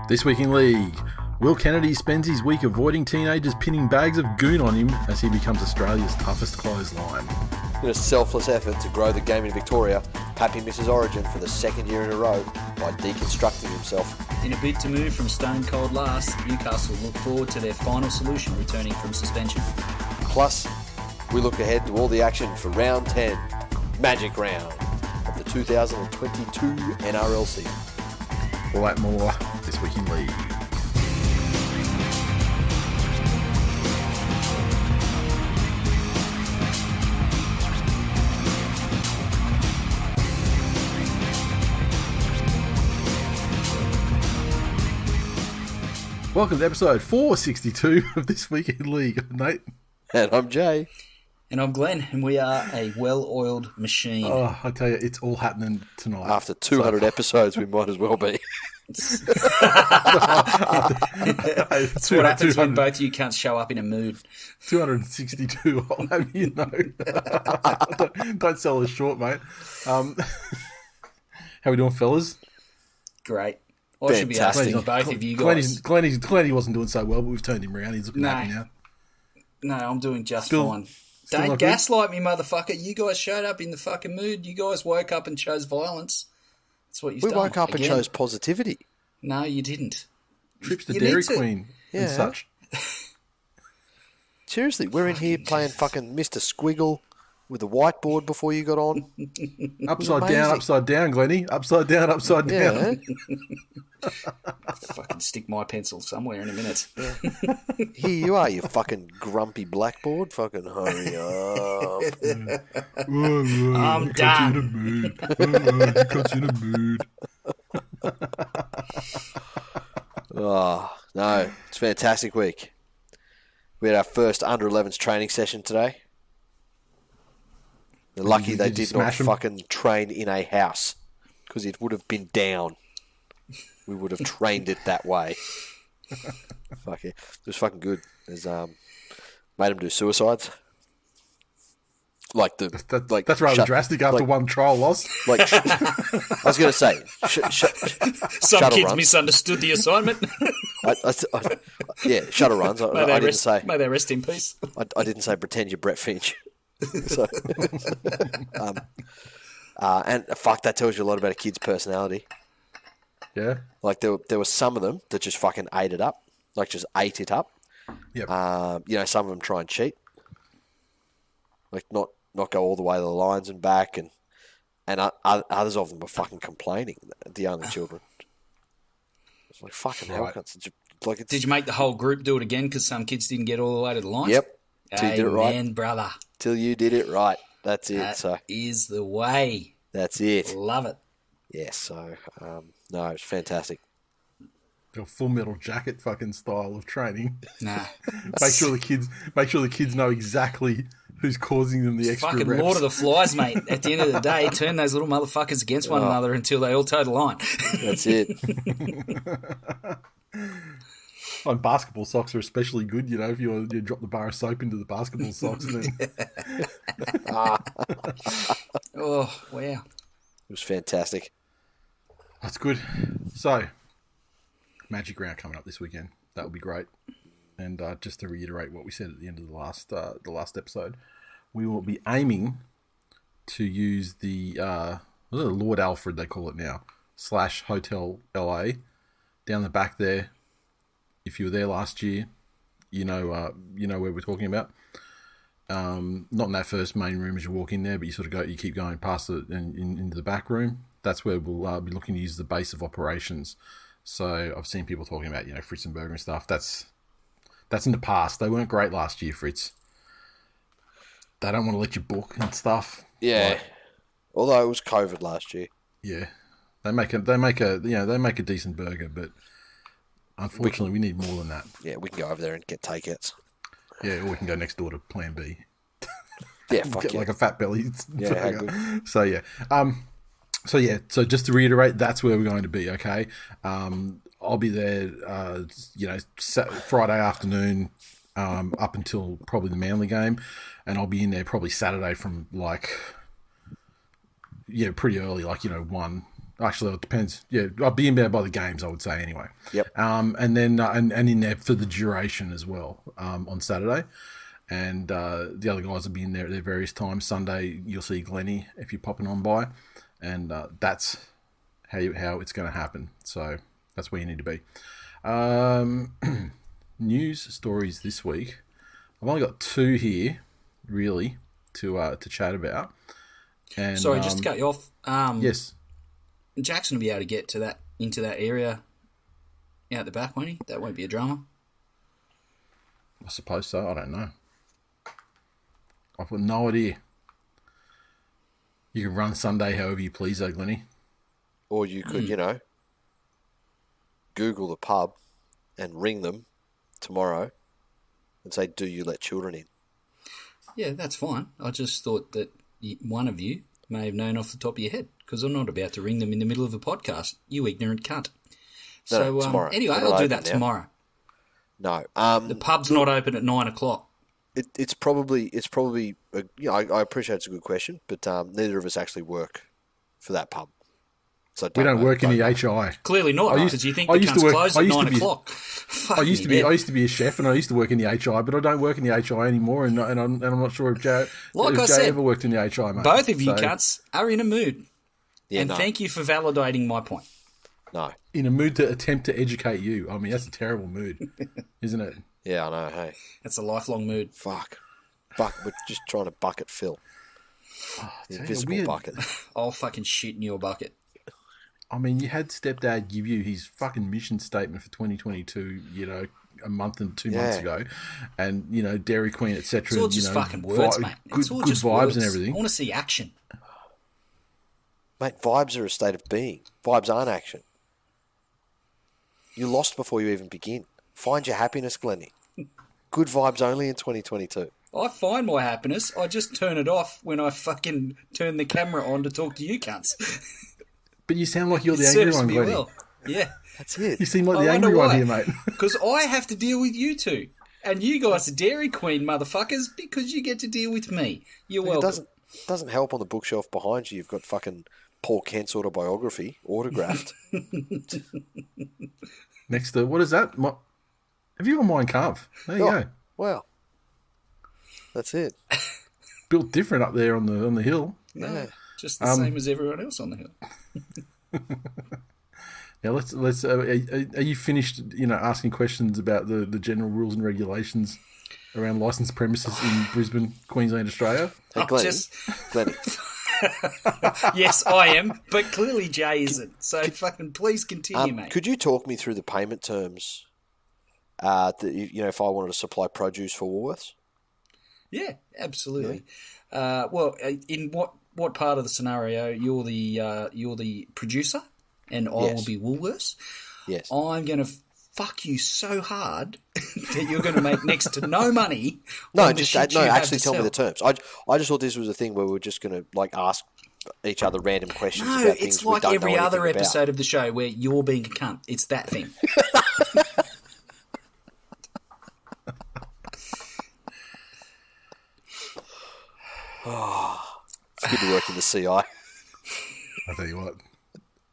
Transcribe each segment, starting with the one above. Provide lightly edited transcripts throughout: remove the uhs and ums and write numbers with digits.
This week in League, Will Kennedy spends his week avoiding teenagers pinning bags of goon on him as he becomes Australia's toughest clothesline. In a selfless effort to grow the game in Victoria, Pappy misses Origin for the second year in a row by deconstructing himself. In a bid to move from stone cold last, Newcastle look forward to their final solution returning from suspension. Plus, we look ahead to all the action for round 10, Magic Round, of the 2022 NRL season. All that more this week in League. Welcome to episode 462 of This Week in League. I'm Nate. And I'm Jay. And I'm Glenn, and we are a well-oiled machine. Oh, I tell you, it's all happening tonight. After 200 episodes, we might as well be. That's what happens when both you can't show up in a mood. 262, I'll have you know. don't sell us short, mate. How we doing, fellas? Great. I should be asking both of you guys. Glennie wasn't doing so well, but we've turned him around. He's looking happy now. No, I'm doing just fine. Don't like gaslight me, motherfucker. You guys showed up in the fucking mood. You guys woke up and chose violence. That's what you've done. We woke up and chose positivity. No, you didn't. Trips to Dairy Queen and such. Seriously, we're in here playing fucking Mr. Squiggle with a whiteboard before you got on. Upside down, Glennie. Upside down. Yeah. Fucking stick my pencil somewhere in a minute. Yeah. Here you are, you fucking grumpy blackboard. Fucking hurry up. I'm done. Cuts in a mood. Oh, no. It's a fantastic week. We had our first under-11s training session today. They're lucky they did not fucking train in a house because it would have been down. We would have trained it that way. Fuck yeah. It was fucking good. There's made them do suicides. That's rather drastic after one trial loss. I was going to say, some kids misunderstood the assignment. Shuttle runs. I didn't say. May they rest in peace. I didn't say pretend you're Brett Finch. So, and fuck, that tells you a lot about a kid's personality. Yeah. Like there were some of them that just fucking ate it up, like just ate it up. Yep. Some of them try and cheat, like not go all the way to the lines and back, and others of them were fucking complaining. The only children. It's like fucking hell. Right. Did you make the whole group do it again because some kids didn't get all the way to the lines? Yep. Till you did it right. Amen, brother. Till you did it right. That's it. That is the way. That's it. Love it. Yeah, so, no, it's fantastic. A Full Metal Jacket fucking style of training. Nah. make sure the kids know exactly who's causing them the extra fucking reps. Lord of the Flies, mate. At the end of the day, turn those little motherfuckers against one another until they all toe the line. That's it. And basketball socks are especially good, you know, if you drop the bar of soap into the basketball socks. And then... Oh, wow. It was fantastic. That's good. So, Magic Round coming up this weekend. That will be great. And just to reiterate what we said at the end of the last episode, we will be aiming to use the Lord Alfred, they call it now, / Hotel LA, down the back there. If you were there last year, you know where we're talking about. Not in that first main room as you walk in there, but you keep going past it and into the back room. That's where we'll be looking to use the base of operations. So I've seen people talking about, Fritz and Burger and stuff. That's in the past. They weren't great last year, Fritz. They don't want to let you book and stuff. Yeah. Although it was COVID last year. Yeah. They make a decent burger, but unfortunately we need more than that. Yeah, we can go over there and get takeouts. Yeah, or we can go next door to Plan B. Yeah, fuck get yeah. like a fat belly. Yeah, how good. So yeah. So just to reiterate, that's where we're going to be, okay? I'll be there, Friday afternoon up until probably the Manly game, and I'll be in there probably Saturday from pretty early, 1 Actually, it depends. Yeah, I'll be in there by the games, I would say, anyway. Yep. And then and in there for the duration as well on Saturday. And the other guys will be in there at their various times. Sunday, you'll see Glennie if you're popping on by. And that's how it's going to happen. So that's where you need to be. News stories this week. I've only got 2 here, really, to chat about. And, Sorry, just to cut you off. Yes. Jackson will be able to get to into that area out the back, won't he? That won't be a drama. I suppose so. I don't know. I've got no idea. You can run Sunday however you please, though, Glennie. Or you could, Google the pub and ring them tomorrow and say, do you let children in? Yeah, that's fine. I just thought that one of you may have known off the top of your head, because I'm not about to ring them in the middle of a podcast, you ignorant cunt. No, tomorrow. Anyway, I'll do that tomorrow. No. The pub's not open at 9 o'clock. It's probably I appreciate it's a good question, but neither of us actually work for that pub. So we don't work in the HI. Clearly not, because you think the cunt's closed at 9 o'clock. I used to be a chef, and I used to work in the HI, but I don't work in the HI anymore, and I'm not sure if Jay ever worked in the HI, mate. Both of you cunts are in a mood. Yeah, and thank you for validating my point. No. In a mood to attempt to educate you. I mean, that's a terrible mood, isn't it? Yeah, I know, hey. That's a lifelong mood. Fuck. We're just trying to bucket Phil. The invisible bucket. I'll fucking shit in your bucket. I mean, you had Stepdad give you his fucking mission statement for 2022, a month and 2 months ago, and, Dairy Queen, etc. It's all just fucking words, mate. It's all just vibes words. And everything. I want to see action. Mate, vibes are a state of being. Vibes aren't action. You lost before you even begin. Find your happiness, Glennie. Good vibes only in 2022. I find my happiness. I just turn it off when I fucking turn the camera on to talk to you cunts. But you sound like you're the angry one, Glennie. Well. Yeah. That's it. You seem like the angry one here, mate. Because I have to deal with you two. And you guys are Dairy Queen motherfuckers because you get to deal with me. You're welcome. It doesn't help on the bookshelf behind you. You've got fucking Paul Kent's autobiography autographed. Next to, what is that? Have you got Mein Kampf? There you go. Wow. That's it. Built different up there on the hill. No, yeah. Just the same as everyone else on the hill. Now let's. Are you finished? Asking questions about the general rules and regulations around licensed premises in Brisbane, Queensland, Australia? Hey, Glennie. Glennie. Yes, I am, but clearly Jay isn't. So fucking please continue, mate. Could you talk me through the payment terms? If I wanted to supply produce for Woolworths. Yeah, absolutely. Yeah. In what part of the scenario you're the producer, and I will be Woolworths. Yes, I'm going to fuck you so hard that you're going to make next to no money. Actually tell me the terms. I just thought this was a thing where we were just going to ask each other random questions. No, about it's things like we don't every know other episode about. of the show where you're being a cunt. It's that thing. It's good to work in the CI. I'll tell you what.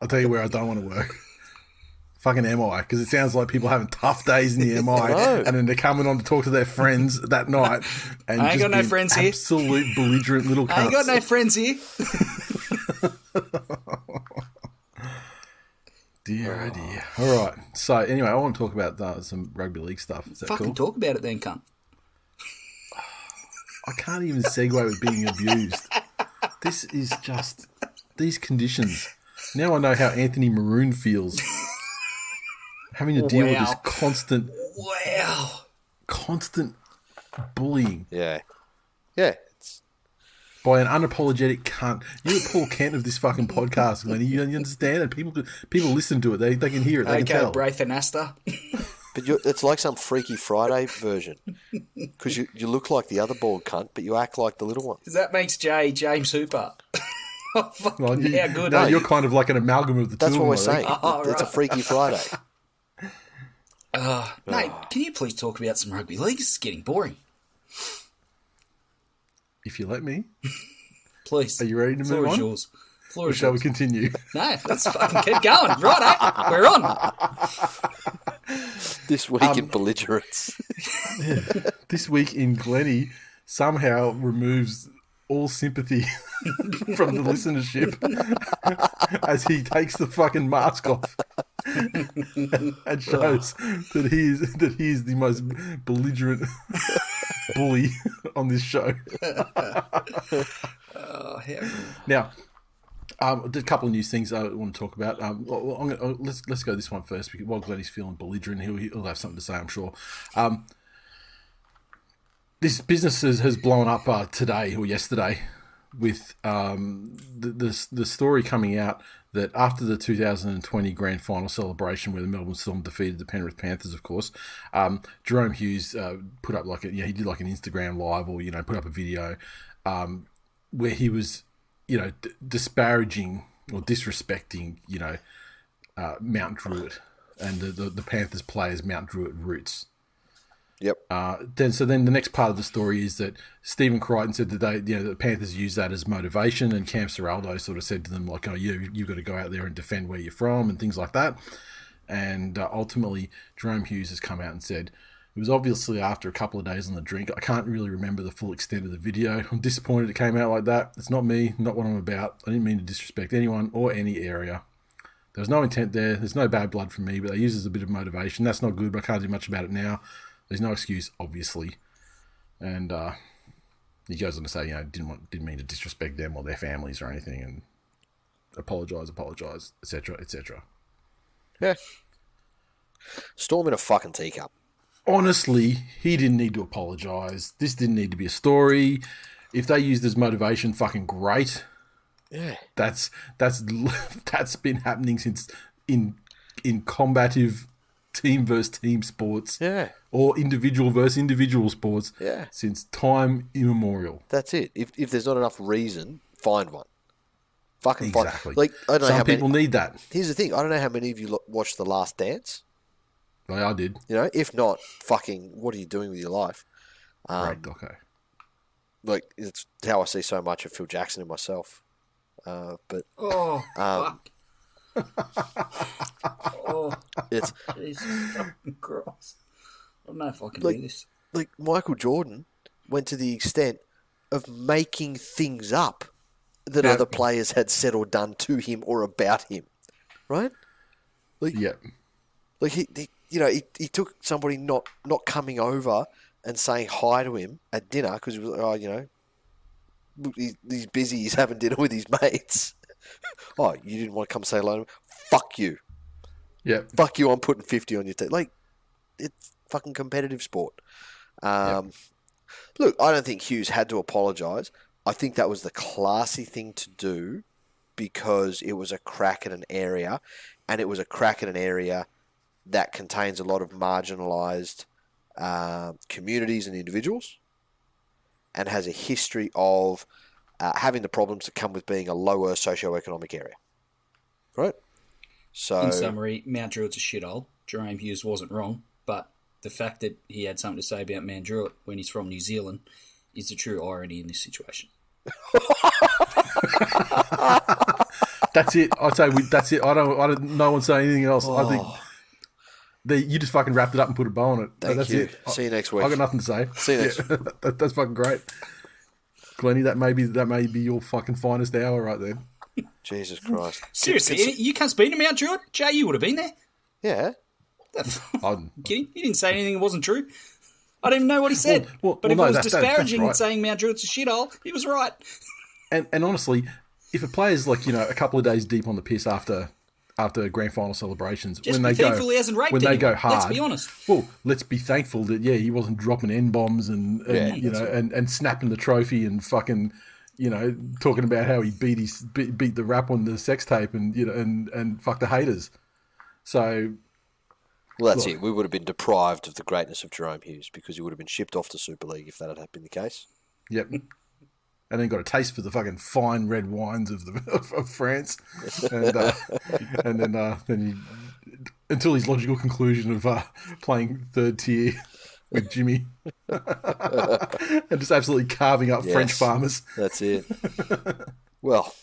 I'll tell you where I don't want to work. Fucking MI, because it sounds like people having tough days in the MI, and then they're coming on to talk to their friends that night. And I ain't got no friends here. Absolute belligerent little cunts. I ain't got no friends here. Dear, oh dear. All right. So anyway, I want to talk about some rugby league stuff. Is that fucking cool? Talk about it then, cunt. I can't even segue with being abused. This is just these conditions. Now I know how Anthony Maroon feels. Having to deal with this constant bullying. Yeah. By an unapologetic cunt. You're the Paul Kent of this fucking podcast, Glennie. You understand? And people listen to it. They can hear it. They can tell. Braith and Asta. But it's like some Freaky Friday version. Because you look like the other bald cunt, but you act like the little one. Because that makes Jay James Hooper. Well, yeah, good. No, you're kind of like an amalgam of the two. That's what we're saying. Oh, it's a Freaky Friday. Mate, can you please talk about some rugby league? It's getting boring. If you let me. Please. Are you ready to move on? Yours. Floor Or is shall we yours. continue? No, let's fucking keep going. Right, we're on. This week in belligerence. This week in Glennie somehow removes all sympathy from the listenership as he takes the fucking mask off and shows that he is the most belligerent bully on this show. Oh, hell. Now, there's a couple of news things I want to talk about. Let's go this one first because while Glennie's feeling belligerent, he'll have something to say, I'm sure. This business has blown up today or yesterday with the story coming out that after the 2020 grand final celebration where the Melbourne Storm defeated the Penrith Panthers, of course, Jerome Hughes put up he did like an Instagram live or, put up a video where he was, disparaging or disrespecting, Mount Druitt and the Panthers players' Mount Druitt roots. Yep. Then the next part of the story is that Stephen Crichton said that the Panthers used that as motivation, and Cam Serraldo sort of said to them like, "Oh, you've got to go out there and defend where you're from," and things like that. And ultimately, Jerome Hughes has come out and said it was obviously after a couple of days on the drink. I can't really remember the full extent of the video. I'm disappointed it came out like that. It's not me, not what I'm about. I didn't mean to disrespect anyone or any area. There was no intent there. There's no bad blood from me, but they use it as a bit of motivation. That's not good, but I can't do much about it now. There's no excuse, obviously. And he goes on to say, didn't mean to disrespect them or their families or anything, and apologise, etc., etc. Yeah. Storm in a fucking teacup. Honestly, he didn't need to apologise. This didn't need to be a story. If they used as motivation, fucking great. Yeah. That's been happening since in combative team versus team sports. Yeah. Or individual versus individual sports. Yeah. Since time immemorial. That's it. If there's not enough reason, find one. Fucking exactly. Find. I don't know Some people need that. Here's the thing. I don't know how many of you watched The Last Dance. Well, I did. If not, fucking, what are you doing with your life? Great doco. It's how I see so much of Phil Jackson in myself. But Oh, fuck. it's Jesus fucking Christ. I don't know if I can do this. Like Michael Jordan went to the extent of making things up that other players had said or done to him or about him, right? Yeah. Like he took somebody not coming over and saying hi to him at dinner because he was like, he's busy, he's having dinner with his mates. Oh, you didn't want to come say hello to him? Fuck you. Yeah. Fuck you, I'm putting 50 on your team. It's fucking competitive sport. Look, I don't think Hughes had to apologise. I think that was the classy thing to do because it was a crack at an area, and it was a crack at an area that contains a lot of marginalised communities and individuals and has a history of having the problems that come with being a lower socioeconomic area. Right? So, in summary, Mount Druitt's a shithole. Jerome Hughes wasn't wrong, but the fact that he had something to say about Mount Druitt when he's from New Zealand is the true irony in this situation. That's it. I'd say that's it. I don't. No one say anything else. I think you just fucking wrapped it up and put a bow on it. That's you. it. See you next week. I got nothing to say. See you next. That's fucking great, Glennie. That may be your fucking finest hour right there. Jesus Christ! Seriously, you can't speak to Mount Druitt? Jay, you would have been there. Yeah. Kidding? He didn't say anything that wasn't true. I didn't even know what he said. But if it was disparaging and saying Mount Druitt's a shithole, he was right. And honestly, if a player's a couple of days deep on the piss after grand final celebrations, he hasn't raped they go anyone. hard, let's be honest. Well, let's be thankful that he wasn't dropping N-bombs and and snapping the trophy and fucking talking about how he beat the rap on the sex tape and fuck the haters. So. Well, that's it. We would have been deprived of the greatness of Jerome Hughes because he would have been shipped off to Super League if that had been the case. Yep. And then got a taste for the fucking fine red wines of France, and then he, until his logical conclusion of playing third tier with Jimmy, and just absolutely carving up French farmers. That's it. Well,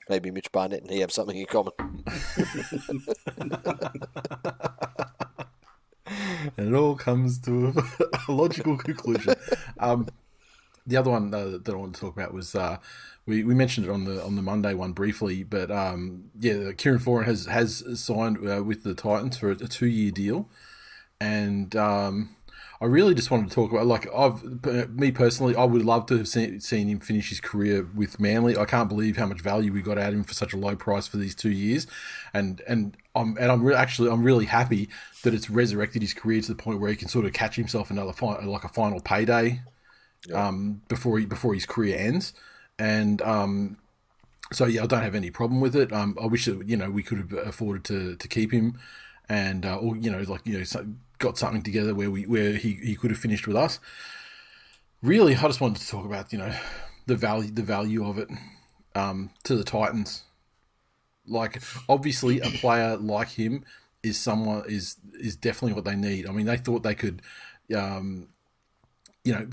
Maybe Mitch Barnett and he have something in common. And it all comes to a logical conclusion. The other one that I want to talk about was we mentioned it on the Monday one briefly, but Kieran Foreign has signed with the Titans for a 2-year deal, and I really just wanted to talk about me personally, I would love to have seen him finish his career with Manly. I can't believe how much value we got out of him for such a low price for these 2 years, and I'm really happy that it's resurrected his career to the point where he can sort of catch himself another a final payday. Yeah. Before his career ends, and so I don't have any problem with it. I wish that we could have afforded to keep him, and got something together where he could have finished with us. Really, I just wanted to talk about the value of it to the Titans. Like, obviously, a player like him is definitely what they need. I mean, they thought they could.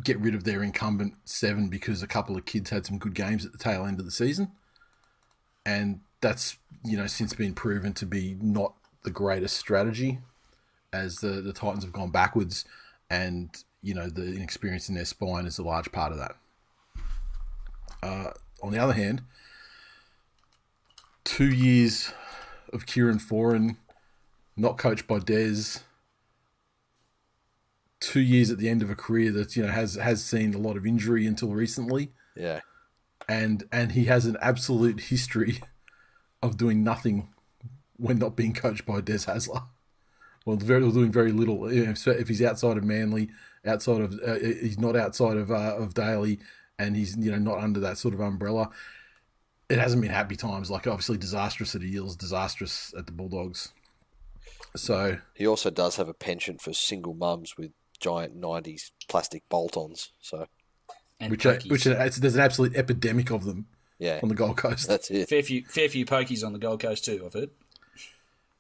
Get rid of their incumbent 7 because a couple of kids had some good games at the tail end of the season. And that's, since been proven to be not the greatest strategy as the Titans have gone backwards, and, the inexperience in their spine is a large part of that. On the other hand, 2 years of Kieran Foreign, not coached by Des, 2 years at the end of a career that has seen a lot of injury until recently. Yeah, and he has an absolute history of doing nothing when not being coached by Des Hasler. Well, doing very little. If he's outside of Manly, he's not outside of Daly, and he's not under that sort of umbrella. It hasn't been happy times. Like, obviously disastrous at the Eels, disastrous at the Bulldogs. So he also does have a penchant for single mums with giant 90s plastic bolt-ons. So, there's an absolute epidemic of them. Yeah, on the Gold Coast. That's it. Fair few pokies on the Gold Coast too, I've heard.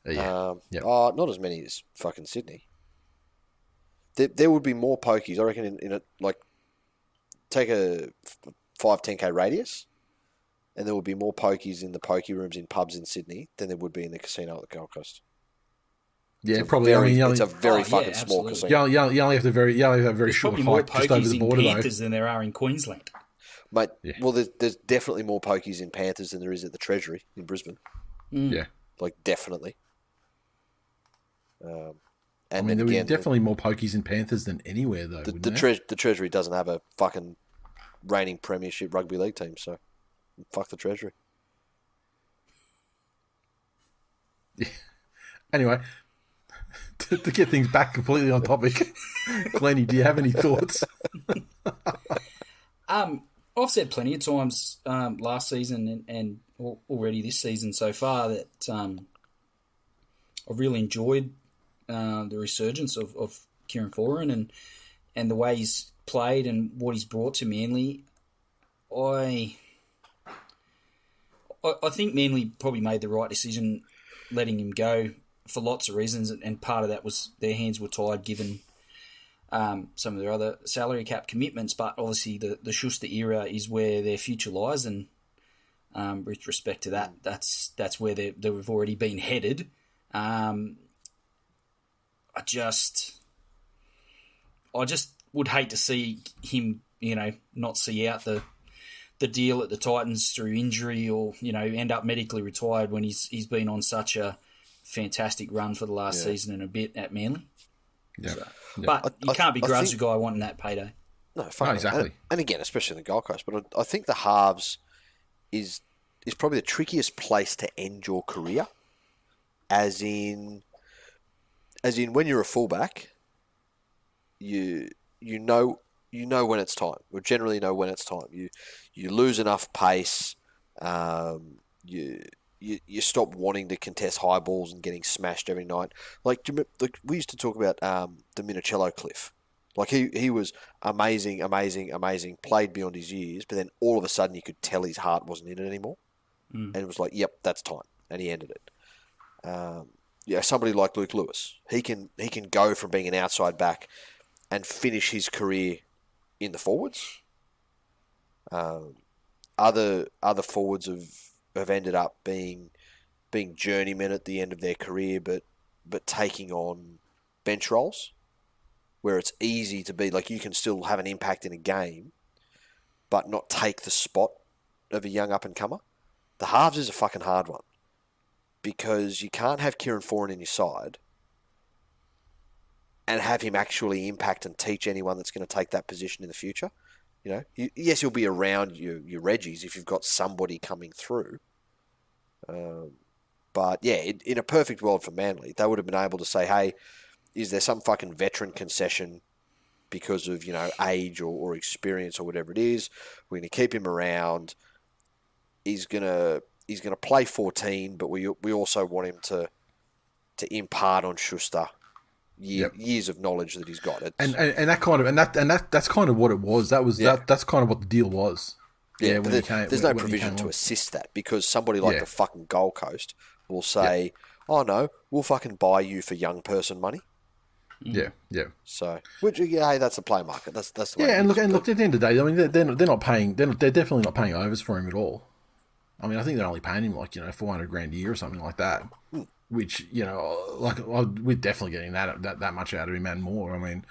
Not as many as fucking Sydney. There would be more pokies, I reckon. Take a 5-10k radius, and there would be more pokies in the pokey rooms in pubs in Sydney than there would be in the casino at the Gold Coast. Yeah, probably. It's a very fucking small casino. You only have to have a very short hike just over the border, though. Panthers than there are in Queensland. Mate, well, there's definitely more pokies in Panthers than there is at the Treasury in Brisbane. Yeah. Definitely. There would be definitely more pokies in Panthers than anywhere, though. The Treasury doesn't have a fucking reigning premiership rugby league team, so fuck the Treasury. Yeah. Anyway, to get things back completely on topic, Glennie, do you have any thoughts? I've said plenty of times last season and already this season so far that I've really enjoyed the resurgence of Kieran Foreign and the way he's played and what he's brought to Manly. I think Manly probably made the right decision letting him go for lots of reasons, and part of that was their hands were tied given some of their other salary cap commitments, but obviously the Schuster era is where their future lies, and with respect to that, that's where they've already been headed. I just would hate to see him, not see out the deal at the Titans through injury, or end up medically retired when he's been on such a fantastic run for the last season and a bit at Manly. Yeah. So, but you can't begrudge a guy wanting that payday. No, exactly. And again, especially in the Gold Coast. But I think the halves is probably the trickiest place to end your career. As in when you're a fullback, you know when it's time. You generally know when it's time. You lose enough pace. You stop wanting to contest high balls and getting smashed every night. We used to talk about the Minicello cliff. He was amazing, played beyond his years, but then all of a sudden you could tell his heart wasn't in it anymore. And it was like, yep, that's time. And he ended it. Somebody like Luke Lewis, he can go from being an outside back and finish his career in the forwards. Other forwards have ended up being journeymen at the end of their career, but taking on bench roles where it's easy to be like you can still have an impact in a game, but not take the spot of a young up and comer. The halves is a fucking hard one because you can't have Kieran Foreign in your side and have him actually impact and teach anyone that's going to take that position in the future. You know, yes, he'll be around your Reggies if you've got somebody coming through. But yeah, in a perfect world for Manly, they would have been able to say, hey, is there some fucking veteran concession because of, age or experience or whatever it is? We're going to keep him around. He's gonna play 14, but we also want him to impart on Schuster years of knowledge that he's got. And that kind of that's kind of what it was. That's kind of what the deal was. Yeah, but there's no provision to assist that because somebody like the fucking Gold Coast will say, "Oh no, we'll fucking buy you for young person money." Yeah. So, hey, that's the play market. That's the way. Yeah, and look, at the end of the day, I mean, they're not paying. They're definitely not paying overs for him at all. I mean, I think they're only paying him like $400,000 a year or something like that. Which we're definitely getting that much out of him and more. I mean,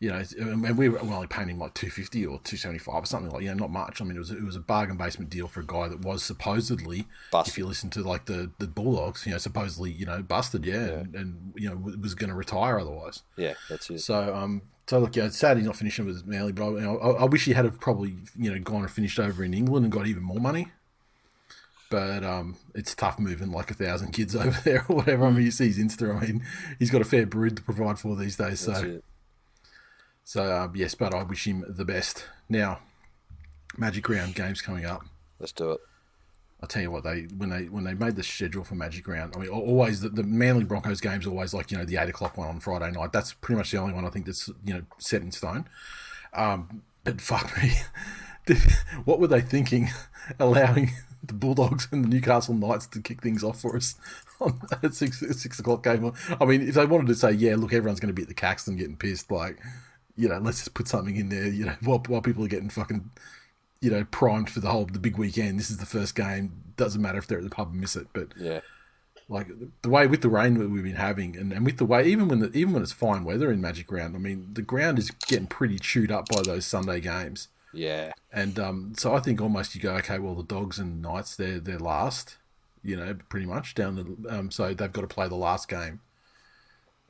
and we were only paying him like $250 or $275 or something like not much. I mean, it was a bargain basement deal for a guy that was supposedly, busted. If you listen to like the Bulldogs, supposedly busted, and was going to retire otherwise. Yeah, that's it. So look, it's sad he's not finishing with Manly, but I wish he had have probably gone and finished over in England and got even more money. But it's tough moving like 1,000 kids over there or whatever. I mean, you see his Insta. I mean, he's got a fair brood to provide for these days. So yes, but I wish him the best. Now, Magic Round games coming up. Let's do it. I'll tell you what, when they made the schedule for Magic Round, I mean, always the Manly Broncos games always like the 8 o'clock one on Friday night. That's pretty much the only one I think that's set in stone. But fuck me, what were they thinking, allowing the Bulldogs and the Newcastle Knights to kick things off for us on at 6 o'clock game? I mean, if they wanted to say, yeah, look, everyone's going to be at the Caxton getting pissed, like, let's just put something in there, while people are getting fucking, primed for the big weekend. This is the first game. Doesn't matter if they're at the pub and miss it, but like the way with the rain that we've been having, and with the way even when it's fine weather in Magic Round, I mean, the ground is getting pretty chewed up by those Sunday games. Yeah, and so I think almost you go, okay, well, the Dogs and Knights they're last, pretty much down the so they've got to play the last game,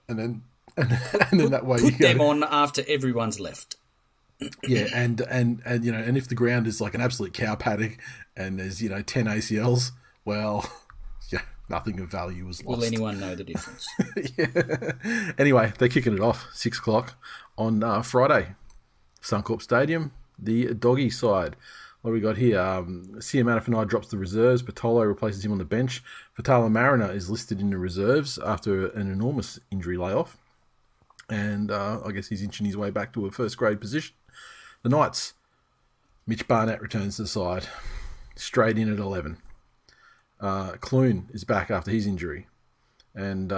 and then that way put them on after everyone's left. Yeah, and if the ground is like an absolute cow paddock and there's 10 ACLs, well, yeah, nothing of value was lost. Will anyone know the difference? Yeah. Anyway, they're kicking it off 6 o'clock on Friday, Suncorp Stadium. The Doggy side. What do we got here? Siamanafanai drops the reserves. Patolo replaces him on the bench. Fatala Mariner is listed in the reserves after an enormous injury layoff. And I guess he's inching his way back to a first-grade position. The Knights. Mitch Barnett returns to the side. Straight in at 11. Clune is back after his injury. And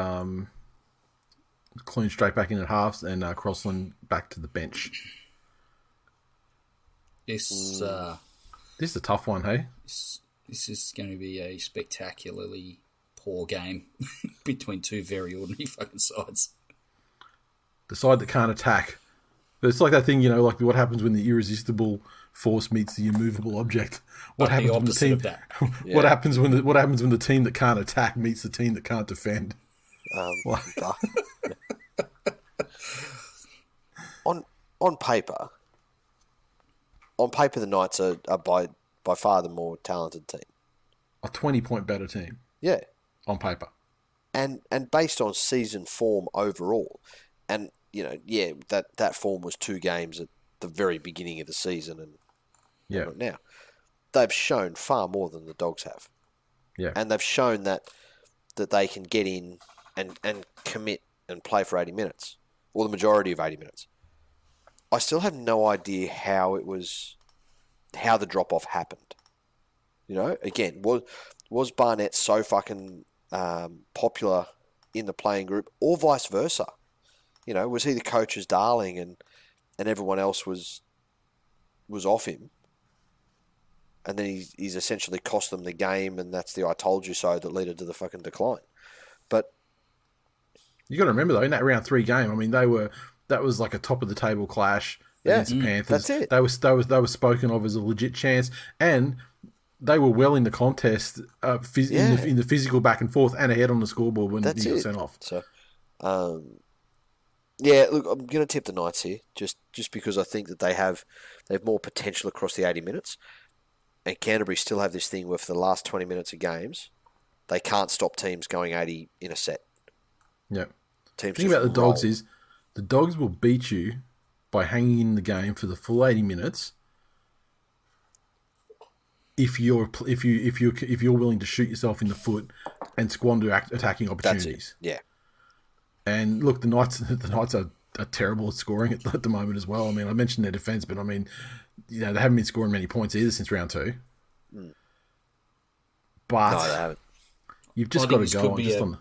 Clune straight back in at halves. And Crossland back to the bench. This is a tough one, hey? This is going to be a spectacularly poor game between two very ordinary fucking sides. The side that can't attack. It's like that thing, like what happens when the irresistible force meets the immovable object. What happens when the team? Yeah. What happens when the team that can't attack meets the team that can't defend? On paper. On paper, the Knights are by far the more talented team. A 20-point better team. Yeah. On paper. And based on season form overall. And, that form was 2 games at the very beginning of the season and now. They've shown far more than the Dogs have. Yeah. And they've shown that they can get in and commit and play for 80 minutes. Or the majority of 80 minutes. I still have no idea how the drop-off happened. Again, was Barnett so fucking popular in the playing group or vice versa? Was he the coach's darling and everyone else was off him? and then he's essentially cost them the game, and that's the "I told you so" that led to the fucking decline. But you got to remember though, in that round 3 game, I mean, that was like a top of the table clash against the Panthers. That's it. They were spoken of as a legit chance, and they were well in the contest, in the physical back and forth, and ahead on the scoreboard when he got sent off. So, yeah, look, I'm going to tip the Knights here, just because I think that they have more potential across the 80 minutes, and Canterbury still have this thing where for the last 20 minutes of games, they can't stop teams going 80 in a set. Yeah. Teams The thing about the Dogs is, the Dogs will beat you by hanging in the game for the full 80 minutes. If you're willing to shoot yourself in the foot and squander attacking opportunities. Yeah. And look, the Knights are terrible at scoring at the moment as well. I mean, I mentioned their defence, but I mean, they haven't been scoring many points either since round 2. But no, they haven't. You've just got to go on.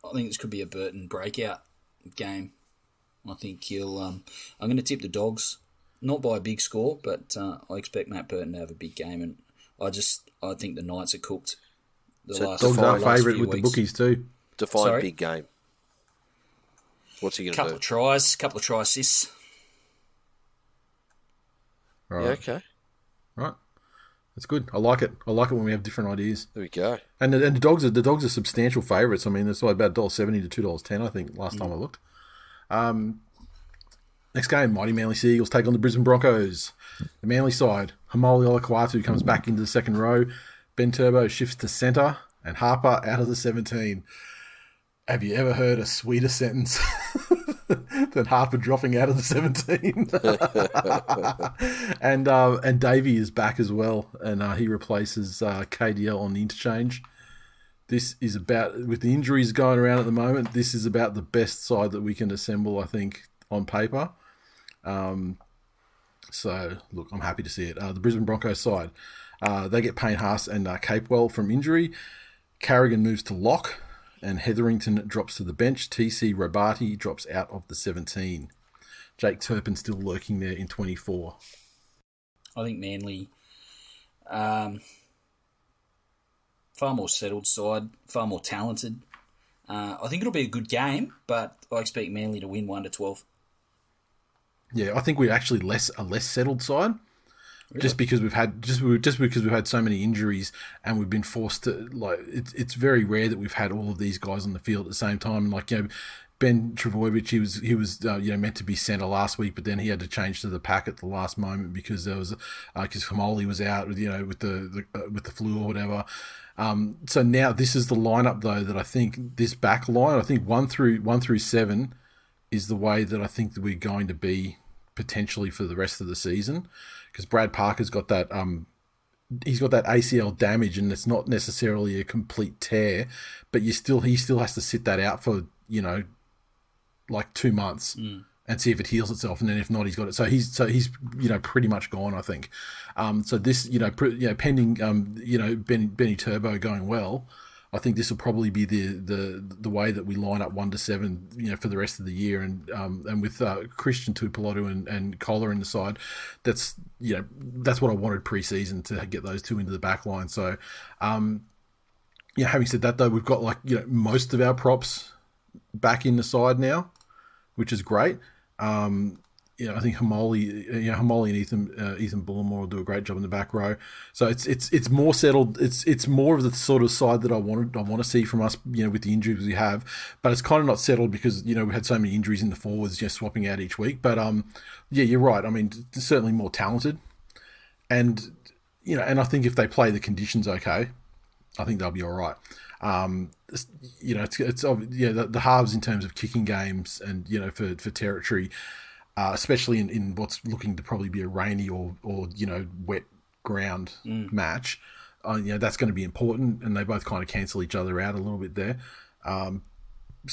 I think this could be a Burton breakout game. I think I'm going to tip the Dogs, not by a big score, but I expect Matt Burton to have a big game, and I think the Knights are cooked. Dogs are favourite with the bookies too. Define big game. What's he going to do? Couple of try assists. Right. Yeah, okay. Right. That's good. I like it. I like it when we have different ideas. There we go. And the Dogs are substantial favourites. I mean, it's like about $1.70 to $2.10, I think, last time I looked. Next game, Mighty Manly Sea Eagles take on the Brisbane Broncos. The Manly side, Hamoli Olakwatu comes back into the second row. Ben Turbo shifts to centre, and Harper out of the 17. Have you ever heard a sweeter sentence than Harper dropping out of the 17? And Davey is back as well, and he replaces KDL on the interchange. This is about, with the injuries going around at the moment, this is about the best side that we can assemble, I think, on paper. So, look, I'm happy to see it. The Brisbane Broncos side, they get Payne Haas and Capewell from injury. Carrigan moves to lock, and Hetherington drops to the bench. TC Robati drops out of the 17. Jake Turpin still lurking there in 24. I think Manly, far more settled side, far more talented. I think it'll be a good game, but I expect Manly to win 1-12. Yeah, I think we're actually a less settled side, really? just because we've had so many injuries and we've been forced to, like, it's very rare that we've had all of these guys on the field at the same time. Like, Ben Trebojevic, he was meant to be centre last week, but then he had to change to the pack at the last moment because there was because Hamoli was out with the flu or whatever. So now this is the lineup though that I think this back line, I think 1 through 7 is the way that I think that we're going to be potentially for the rest of the season, because Brad Parker's got that he's got that ACL damage, and it's not necessarily a complete tear, but he still has to sit that out for like 2 months and see if it heals itself, and then if not, he's got it. So he's pretty much gone, I think. So this pending Benny Turbo going well, I think this will probably be the way that we line up 1 to 7, for the rest of the year, and with Christian Tuipulotu and Kohler in the side, that's what I wanted pre-season, to get those two into the back line. So, having said that though, we've got most of our props back in the side now, which is great. I think Hamoli and Ethan Bullimore will do a great job in the back row. So it's more settled. It's more of the sort of side that I want to see from us, with the injuries we have. But it's kind of not settled because we had so many injuries in the forwards, swapping out each week. But you're right. I mean, certainly more talented, and I think if they play the conditions okay, I think they'll be all right. The halves in terms of kicking games and for territory. Especially in what's looking to probably be a rainy or wet ground match, that's going to be important, and they both kind of cancel each other out a little bit there. So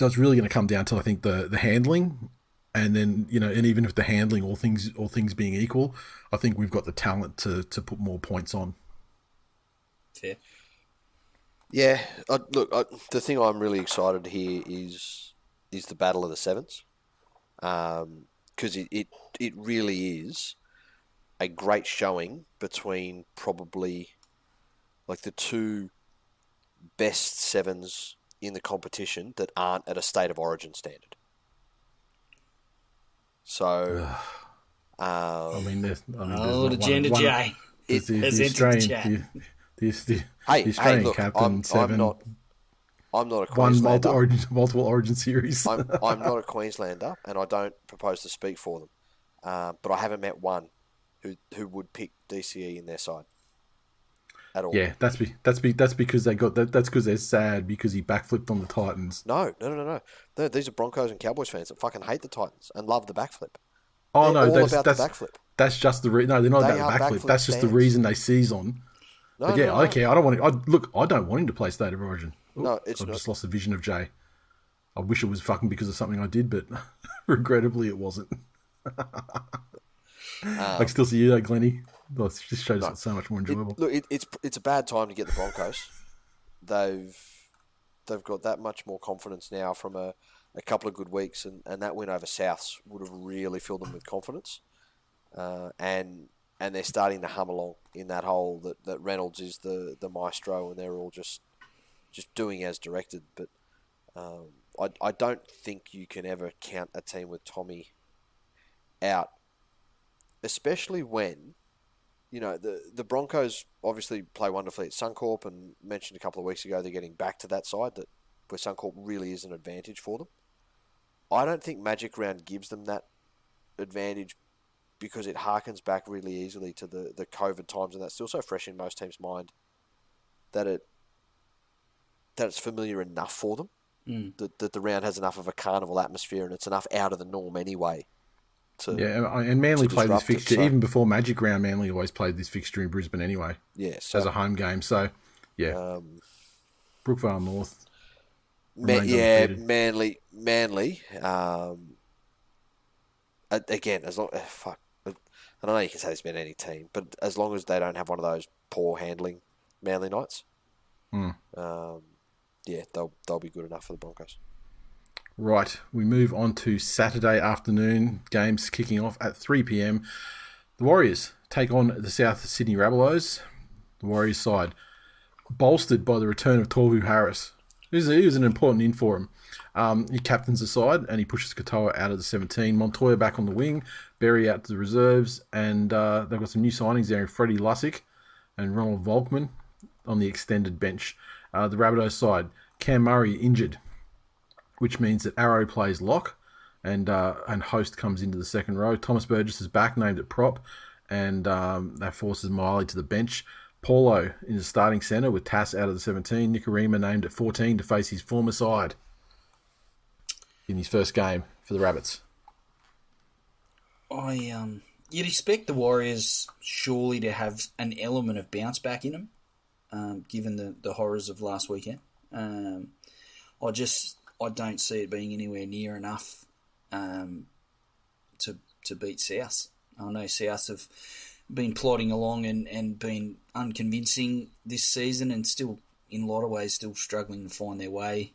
it's really going to come down to, I think, the handling, and then and even with the handling, all things being equal, I think we've got the talent to put more points on. Fair. Yeah, the thing I'm really excited to hear is the battle of the sevens. Because it really is a great showing between probably like the two best sevens in the competition that aren't at a state of origin standard. So, the Agenda J has entered the chat. The hey, Australian look, captain, I'm not a won Queenslander. multiple origin series. I'm not a Queenslander, and I don't propose to speak for them. But I haven't met one who would pick DCE in their side at all. Yeah, that's because they got that. That's because they're sad because he backflipped on the Titans. No. These are Broncos and Cowboys fans that fucking hate the Titans and love the backflip. Oh they're no, all that's about the backflip. That's just the no. They're not They about the are backflip. backflip That's just the fans. reason they seize on. No, But yeah, no. okay. I don't want to. I don't want him to play State of Origin. No, it's I've not. just lost the vision of Jay. I wish it was fucking because of something I did, but regrettably it wasn't. I can still see you though, Glennie. Well, it just shows it's so much more enjoyable. It's a bad time to get the Broncos. They've got that much more confidence now from a couple of good weeks, and that win over Souths would have really filled them with confidence. And they're starting to hum along in that hole that Reynolds is the maestro, and they're all just doing as directed. But I don't think you can ever count a team with Tommy out, especially when, you know, the Broncos obviously play wonderfully at Suncorp, and mentioned a couple of weeks ago they're getting back to that side where Suncorp really is an advantage for them. I don't think Magic Round gives them that advantage because it harkens back really easily to the COVID times, and that's still so fresh in most teams' mind that it's familiar enough for them. That the round has enough of a carnival atmosphere, and it's enough out of the norm anyway. And Manly played this fixture even before Magic Round. Manly always played this fixture in Brisbane anyway. Yeah, as a home game. So yeah, Brookvale North. Manly. Again, as long I don't know. You can say this about any team, but as long as they don't have one of those poor handling Manly nights, they'll be good enough for the Broncos. Right, we move on to Saturday afternoon games kicking off at 3 p.m. The Warriors take on the South Sydney Rabbitohs. The Warriors side bolstered by the return of Tohu Harris. He was an important in for him. He captains the side and he pushes Katoa out of the 17. Montoya back on the wing, Berry out to the reserves, and they've got some new signings there in Freddie Lussick and Ronald Volkman on the extended bench. The Rabbitohs side, Cam Murray injured, which means that Arrow plays lock and Host comes into the second row. Thomas Burgess is back, named at prop, and that forces Miley to the bench. Paulo in the starting centre with Tass out of the 17. Nikorima named at 14 to face his former side in his first game for the Rabbits. You'd expect the Warriors surely to have an element of bounce back in them, given the horrors of last weekend. I don't see it being anywhere near enough to beat South. I know South have been plodding along and been unconvincing this season, and still, in a lot of ways, still struggling to find their way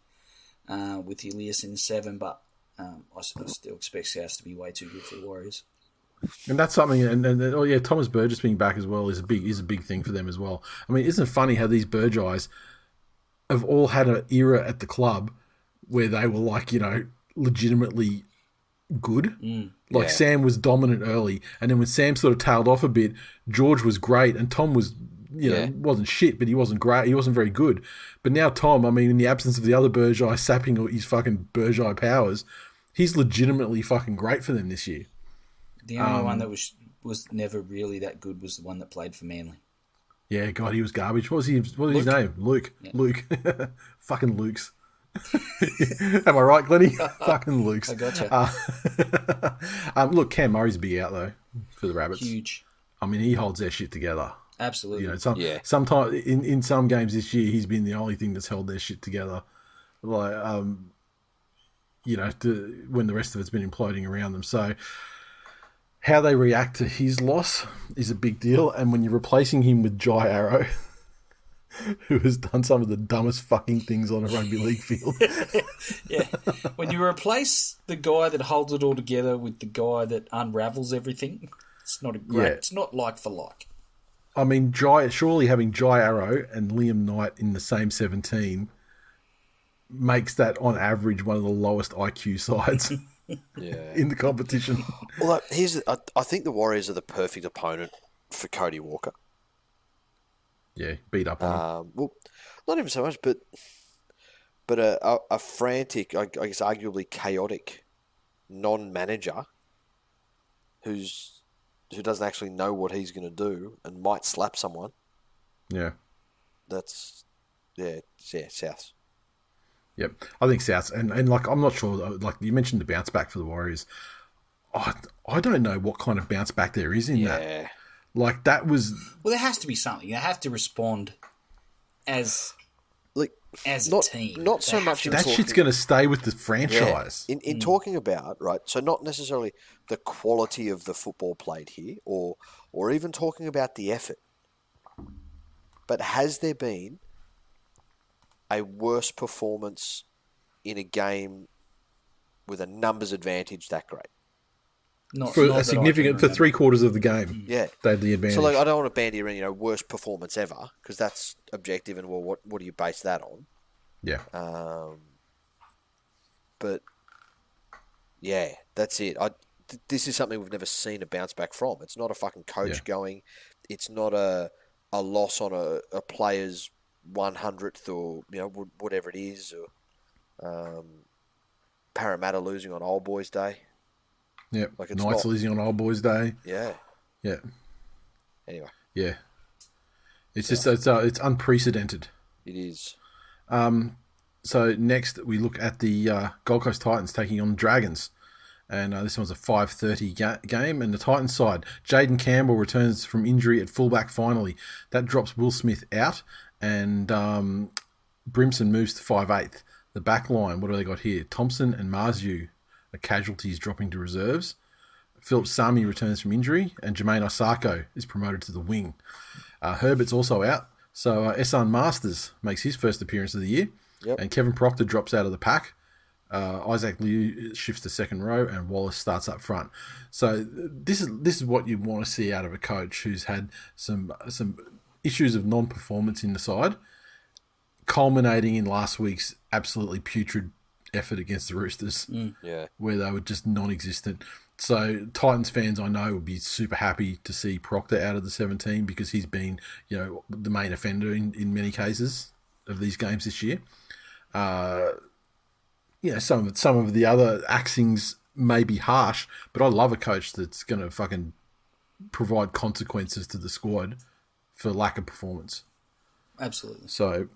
with Elias in the 7, but I still expect South to be way too good for the Warriors. And that's something, and Thomas Burgess being back as well is a big thing for them as well. I mean, isn't it funny how these Burgeyes have all had an era at the club where they were like, you know, legitimately good. Sam was dominant early, and then when Sam sort of tailed off a bit, George was great, and Tom was, wasn't shit, but he wasn't great. He wasn't very good. But now Tom, I mean, in the absence of the other Burgeye sapping his fucking Burgeye powers, he's legitimately fucking great for them this year. The only one that was never really that good was the one that played for Manly. Yeah, God, he was garbage. What was his name? Luke. Yeah. Luke. Fucking Luke's. Am I right, Glennie? Fucking Luke's. I gotcha. Look, Cam Murray's a big out, though, for the Rabbits. Huge. I mean, he holds their shit together. Absolutely. You know, sometimes in some games this year, he's been the only thing that's held their shit together. Like, when the rest of it's been imploding around them. So, how they react to his loss is a big deal. And when you're replacing him with Jai Arrow, who has done some of the dumbest fucking things on a rugby league field. Yeah. When you replace the guy that holds it all together with the guy that unravels everything, It's not a great. Yeah. It's not like for like. I mean, surely having Jai Arrow and Liam Knight in the same 17 makes that, on average, one of the lowest IQ sides in the competition. Well, I think the Warriors are the perfect opponent for Cody Walker. Yeah, beat up on him. Well, not even so much, but a frantic, I guess, arguably chaotic non-manager who doesn't actually know what he's going to do and might slap someone. Yeah. That's South. Yep, I think South, and like, I'm not sure. Like you mentioned, the bounce back for the Warriors. I don't know what kind of bounce back there is in that. Like, that was... Well, there has to be something. They have to respond as a team. Not so much... That shit's going to stay with the franchise. Yeah. In talking about, right, so not necessarily the quality of the football played here, or even talking about the effort, but has there been a worse performance in a game with a numbers advantage that great? For three quarters of the game, yeah, they had the advantage. So, like, I don't want to bandy around, worst performance ever, because that's objective, and what do you base that on? Yeah. But yeah, that's it. This is something we've never seen a bounce back from. It's not a fucking coach going. It's not a loss on a player's 100th or whatever it is, or Parramatta losing on Old Boys Day. Yeah, like Knights losing on Old Boys Day. Yeah. Yeah. Anyway. Yeah. It's just it's unprecedented. It is. So next we look at the Gold Coast Titans taking on Dragons, and this one's a 5:30 game. And the Titans side, Jaden Campbell returns from injury at fullback. Finally, that drops Will Smith out, and Brimson moves to 5'8". The back line, what do they got here? Thompson and Marzu. Casualties dropping to reserves. Philip Sami returns from injury, and Jermaine Osako is promoted to the wing. Herbert's also out, so Ehsan Masters makes his first appearance of the year, and Kevin Proctor drops out of the pack. Isaac Liu shifts to second row, and Wallace starts up front. So this is what you want to see out of a coach who's had some issues of non-performance in the side, culminating in last week's absolutely putrid effort against the Roosters, where they were just non-existent. So Titans fans, I know, would be super happy to see Proctor out of the 17 because he's been, the main offender in many cases of these games this year. Some of the other axings may be harsh, but I love a coach that's going to fucking provide consequences to the squad for lack of performance. Absolutely. So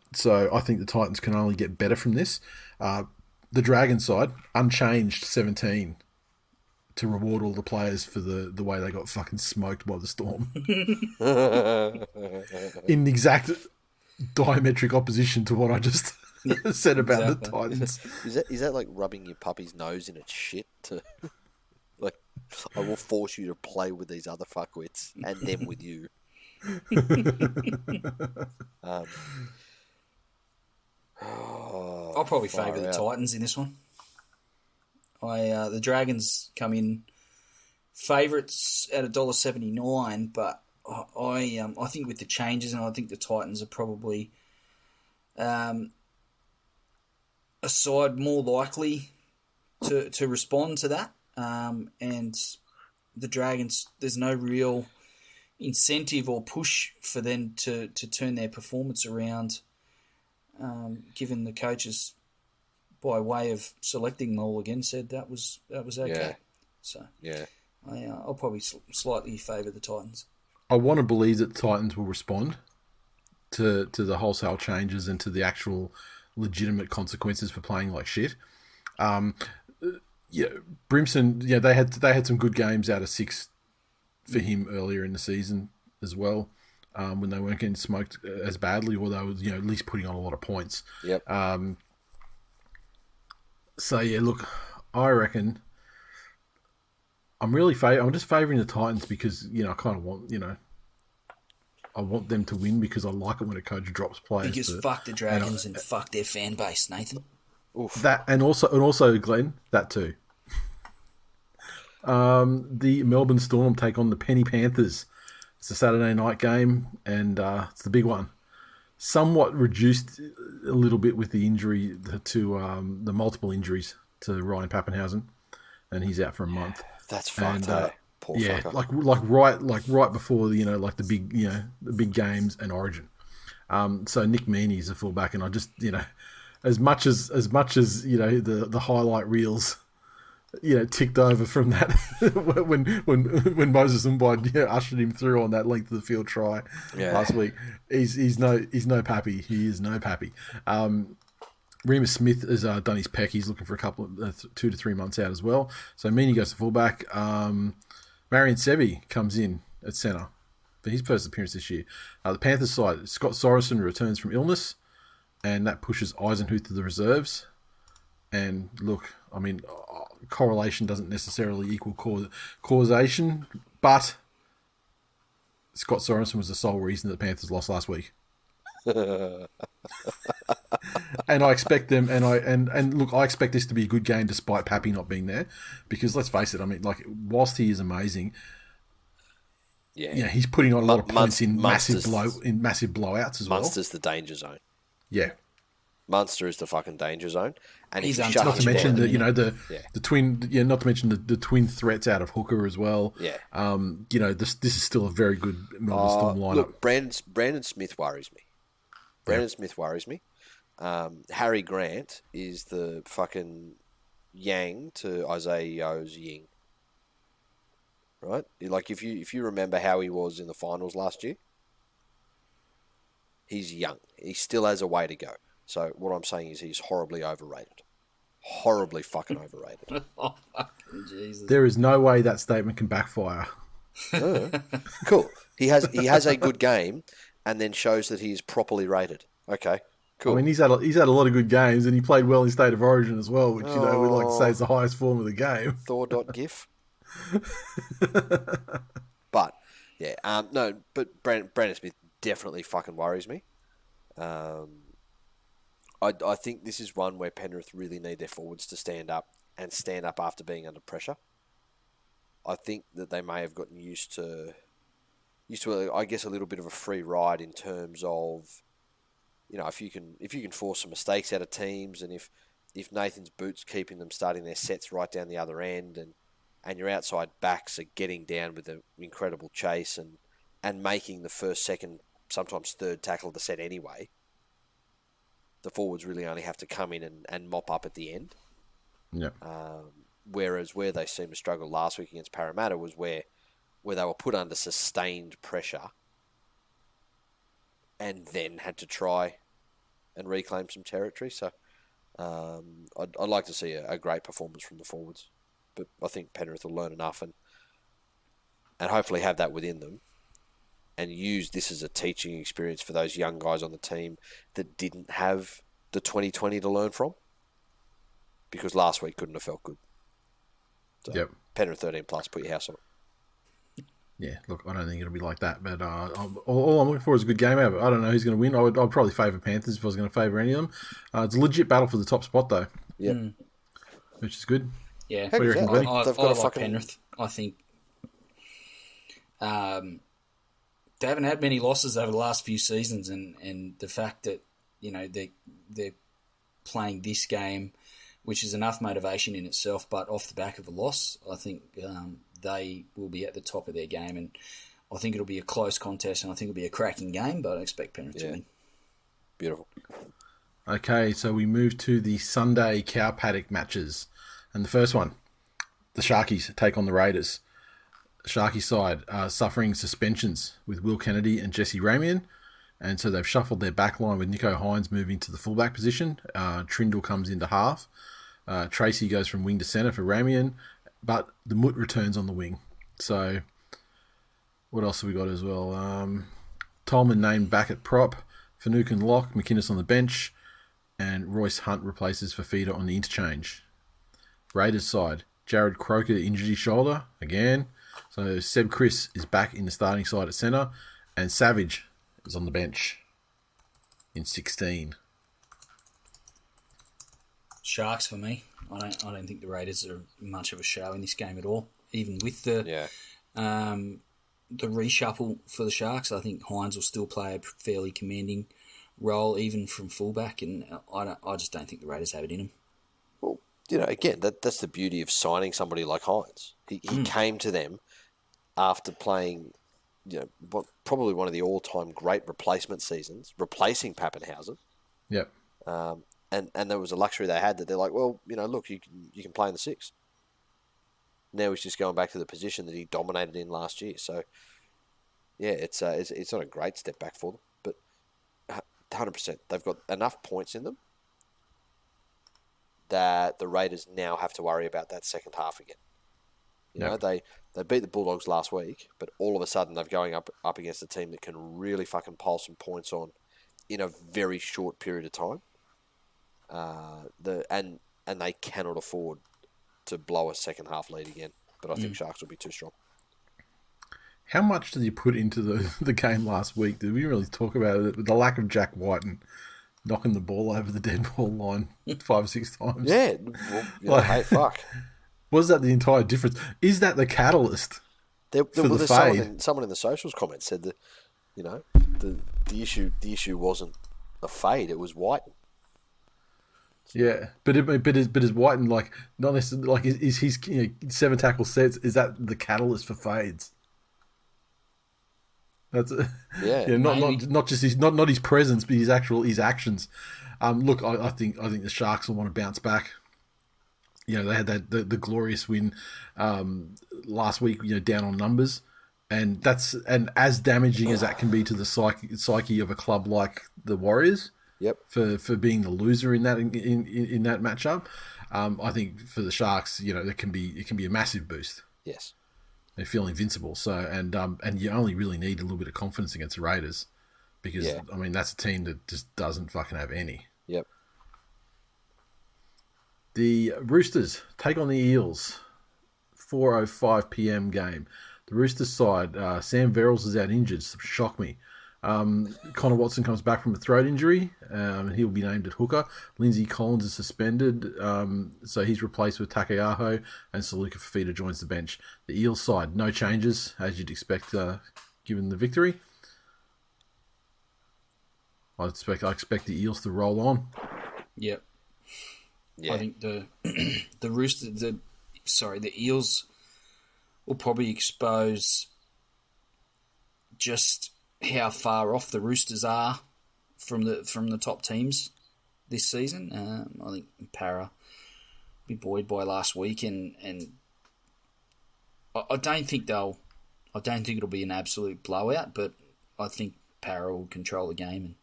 I think the Titans can only get better from this. The Dragon side, unchanged 17 to reward all the players for the way they got fucking smoked by the Storm. In exact diametric opposition to what I just said about the Titans. Is that like rubbing your puppy's nose in its shit? Like, I will force you to play with these other fuckwits and them with you. I'll probably favour the Titans in this one. The Dragons come in favourites at $1.79, but I think with the changes, and I think the Titans are probably a side more likely to respond to that. And the Dragons, there's no real incentive or push for them to turn their performance around. Given the coaches, by way of selecting them all again, said that was okay. Yeah. So yeah, I'll probably slightly favour the Titans. I want to believe that the Titans will respond to the wholesale changes and to the actual legitimate consequences for playing like shit. Brimson. Yeah, they had some good games out of 6 for him earlier in the season as well. When they weren't getting smoked as badly, or they were, at least putting on a lot of points. Yep. So yeah, look, I reckon I'm just favouring the Titans because I kind of want I want them to win because I like it when a coach drops players. Because fuck the Dragons and fuck their fan base, Nathan. Oof. That and also Glenn, that too. The Melbourne Storm take on the Penny Panthers. It's a Saturday night game, and it's the big one. Somewhat reduced a little bit with the injury to the multiple injuries to Ryan Pappenhausen, and he's out for a month. That's fucked. Poor yeah, fucker. like right before the big games and Origin. So Nick Meaney's a fullback, and I just as much as the highlight reels ticked over from that when Moses Mbide ushered him through on that length of the field try last week. He's no pappy. He is no pappy. Remus Smith has done his peck. He's looking for a couple of 2 to 3 months out as well. So Meaney goes to fullback. Marion Sevi comes in at centre for his first appearance this year. The Panthers side, Scott Sorensen returns from illness, and that pushes Eisenhuth to the reserves. And look, I mean, correlation doesn't necessarily equal causation, but Scott Sorensen was the sole reason that the Panthers lost last week. And I expect them, and look, I expect this to be a good game despite Pappy not being there, because let's face it, I mean, like, whilst he is amazing, he's putting on a lot of points in massive blowouts as well. Munster's the danger zone. Yeah. Munster is the fucking danger zone, and he's not not to mention the twin, not to mention the twin threats out of hooker as well. Yeah, this is still a very good Melbourne Storm lineup. Look, Brandon Smith worries me. Smith worries me. Harry Grant is the fucking yang to Isaiah Yeo's yin. Right, like if you remember how he was in the finals last year, he's young. He still has a way to go. So what I'm saying is he's horribly overrated. Horribly fucking overrated. Oh, fucking Jesus. There is no way that statement can backfire. Cool. He has a good game and then shows that he is properly rated. Okay, cool. I mean, he's had a lot of good games, and he played well in State of Origin as well, which we like to say is the highest form of the game. Thor.gif. But yeah, but Brandon Smith definitely fucking worries me. I think this is one where Penrith really need their forwards to stand up after being under pressure. I think that they may have gotten used to, I guess, a little bit of a free ride in terms of, if you can force some mistakes out of teams, and if Nathan's boots keeping them starting their sets right down the other end, and your outside backs are getting down with an incredible chase and making the first, second, sometimes third tackle of the set anyway, the forwards really only have to come in and mop up at the end. Yeah. Whereas where they seemed to struggle last week against Parramatta was where they were put under sustained pressure and then had to try and reclaim some territory. So I'd like to see a great performance from the forwards. But I think Penrith will learn enough and hopefully have that within them, and use this as a teaching experience for those young guys on the team that didn't have the 2020 to learn from, because last week couldn't have felt good. So, yep. Penrith 13+, put your house on it. Yeah, look, I don't think it'll be like that, but all I'm looking for is a good game out of it. I don't know who's going to win. I'd probably favour Panthers if I was going to favour any of them. It's a legit battle for the top spot, though. Yeah. Which is good. Yeah. What do you reckon, Glennie? I like Penrith. I think they haven't had many losses over the last few seasons, and the fact that they're playing this game, which is enough motivation in itself, but off the back of a loss, I think they will be at the top of their game, and I think it'll be a close contest, and I think it'll be a cracking game, but I expect Penrith to win. Beautiful. Okay, so we move to the Sunday cow paddock matches, and the first one, the Sharkies take on the Raiders. Sharky side suffering suspensions with Will Kennedy and Jesse Ramian, and so they've shuffled their back line with Nico Hines moving to the fullback position. Trindle comes into half. Tracy goes from wing to centre for Ramian, but the Mutt returns on the wing. So what else have we got as well? Tolman named back at prop, Finucane lock, McInnes on the bench, and Royce Hunt replaces Fafita on the interchange. Raiders side, Jared Croker injured his shoulder again. So Seb Chris is back in the starting side at centre, and Savage is on the bench in 16. Sharks for me. I don't think the Raiders are much of a show in this game at all. even with the reshuffle for the Sharks. I think Hines will still play a fairly commanding role, even from fullback, and I just don't think the Raiders have it in them. Well, again, that's the beauty of signing somebody like Hines. He came to them after playing, probably one of the all-time great replacement seasons, replacing Pappenhausen. Yep. And there was a luxury they had that they're like, well, look, you can play in the six. Now he's just going back to the position that he dominated in last year. So, yeah, it's not a great step back for them, but 100%. They've got enough points in them that the Raiders now have to worry about that second half again. They beat the Bulldogs last week, but all of a sudden they're going up against a team that can really fucking pile some points on in a very short period of time. And they cannot afford to blow a second half lead again. But I think Sharks will be too strong. How much did you put into the game last week? Did we really talk about it? The lack of Jack Whiten knocking the ball over the dead ball line 5 or 6 times. Yeah, well, hey, fuck. Was that the entire difference? Is that the catalyst for the fade? Someone in the socials comment said that, the issue wasn't a fade; it was Whiten. Yeah, but is Whiten not necessarily is his 7 tackle sets? Is that the catalyst for fades? That's not just his presence, but his actions. Look, I think the Sharks will want to bounce back. They had the glorious win last week. Down on numbers, and as damaging as that can be to the psyche of a club like the Warriors. Yep. For being the loser in that in that matchup, I think for the Sharks, it can be a massive boost. Yes. They feel invincible. So and you only really need a little bit of confidence against the Raiders, because that's a team that just doesn't fucking have any. Yep. The Roosters take on the Eels, 4:05 p.m. game. The Roosters side, Sam Verrills is out injured. Shocked me. Connor Watson comes back from a throat injury. He'll be named at hooker. Lindsay Collins is suspended, so he's replaced with Takeaho, and Saluka Fafita joins the bench. The Eels side, no changes, as you'd expect, given the victory. I expect the Eels to roll on. Yep. Yeah. I think the Eels will probably expose just how far off the Roosters are from the top teams this season. I think Para be buoyed by last week, and I don't think it'll be an absolute blowout, but I think Para will control the game,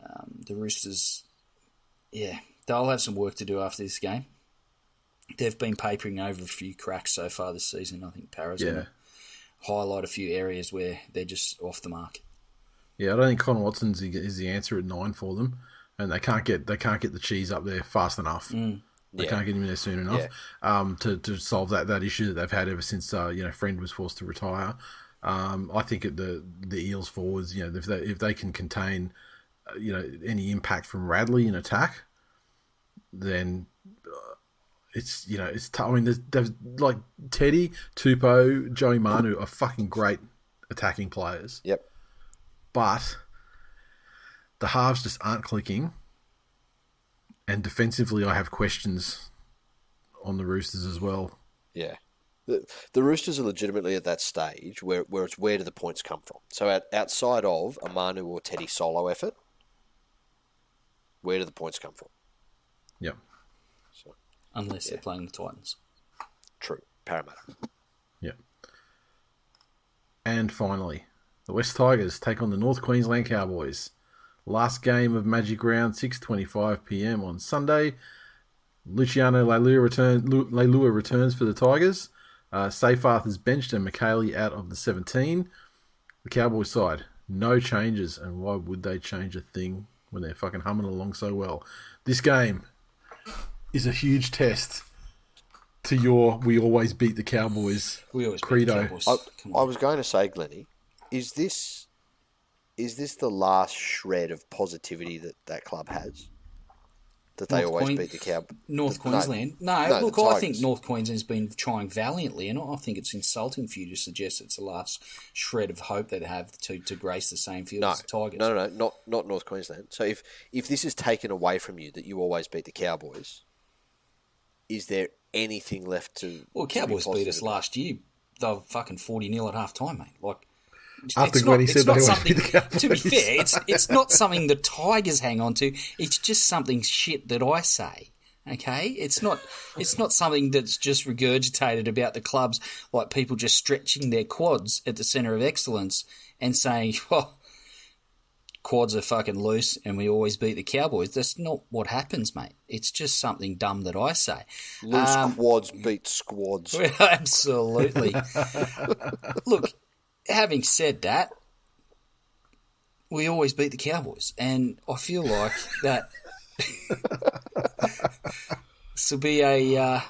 and the Roosters, they'll have some work to do after this game. They've been papering over a few cracks so far this season. I think Para's going to highlight a few areas where they're just off the mark. Yeah, I don't think Connor Watson is the answer at 9 for them, and they can't get the cheese up there fast enough. They can't get him in there soon enough to solve that issue that they've had ever since Friend was forced to retire. I think the Eels forwards, if they can contain any impact from Radley in attack, then it's tough. I mean, there's like Teddy, Tupou, Joey Manu are fucking great attacking players. Yep. But the halves just aren't clicking, and defensively, I have questions on the Roosters as well. Yeah. The Roosters are legitimately at that stage where it's where do the points come from? So outside of a Manu or Teddy solo effort, where do the points come from? Yep. So, unless they're playing the Titans. True. Parramatta. Yep. And finally, the West Tigers take on the North Queensland Cowboys. Last game of Magic Round, 6:25 p.m. on Sunday. Luciano Leilua returns for the Tigers. Seyfarth is benched and McKaylee out of the 17. The Cowboys side, no changes. And why would they change a thing when they're fucking humming along so well? This game is a huge test to your "we always beat the Cowboys" credo. Beat the Cowboys. I was going to say, Glennie, is this the last shred of positivity that club has? that they always beat the Cowboys. North Queensland. No, no, look, the I think Tigers. North Queensland's been trying valiantly, and I think it's insulting for you to suggest it's the last shred of hope they'd have to grace the same field as the Tigers. No, not North Queensland. So if this is taken away from you that you always beat the Cowboys, is there anything left to? Well, to be Cowboys beat positive us about? last year. They were fucking 40-0 at half time, mate. Like, After Glennie said they always beat the Cowboys. To be fair, it's not something the Tigers hang on to. It's just something shit that I say. Okay, it's not something that's just regurgitated about the clubs, like people just stretching their quads at the centre of excellence and saying, "Well, quads are fucking loose, and we always beat the Cowboys." That's not what happens, mate. It's just something dumb that I say. Loose quads beat squads. Absolutely. Look, having said that, we always beat the Cowboys, and I feel like that this will be a,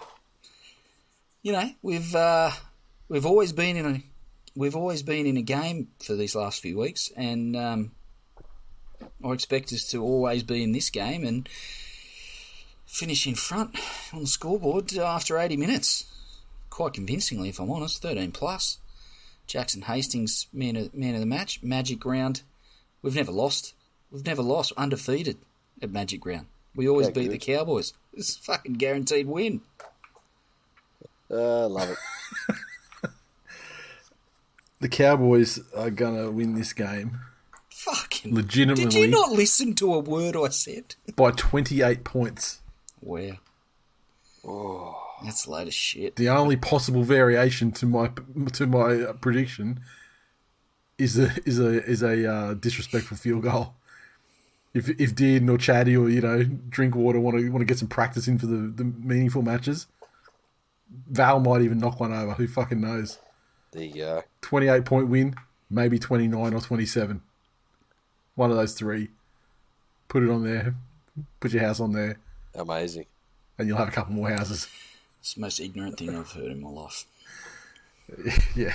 we've always been in a game for these last few weeks, and I expect us to always be in this game and finish in front on the scoreboard after 80 minutes, quite convincingly, if I'm honest. 13 plus. Jackson Hastings, man of the match. Magic round. We've never lost. Undefeated at Magic Round. We always beat the Cowboys. It's a fucking guaranteed win. Love it. The Cowboys are going to win this game. Fucking legitimately. Did you not listen to a word I said? By 28 points. Wow. Oh, that's a load of shit. The only possible variation to my prediction is a disrespectful field goal. If Dearden or Chatty or Drinkwater want to get some practice in for the meaningful matches, Val might even knock one over. Who fucking knows? There you go. 28-point win, maybe 29 or 27. One of those three. Put it on there. Put your house on there. Amazing. And you'll have a couple more houses. It's the most ignorant thing I've heard in my life. Yeah.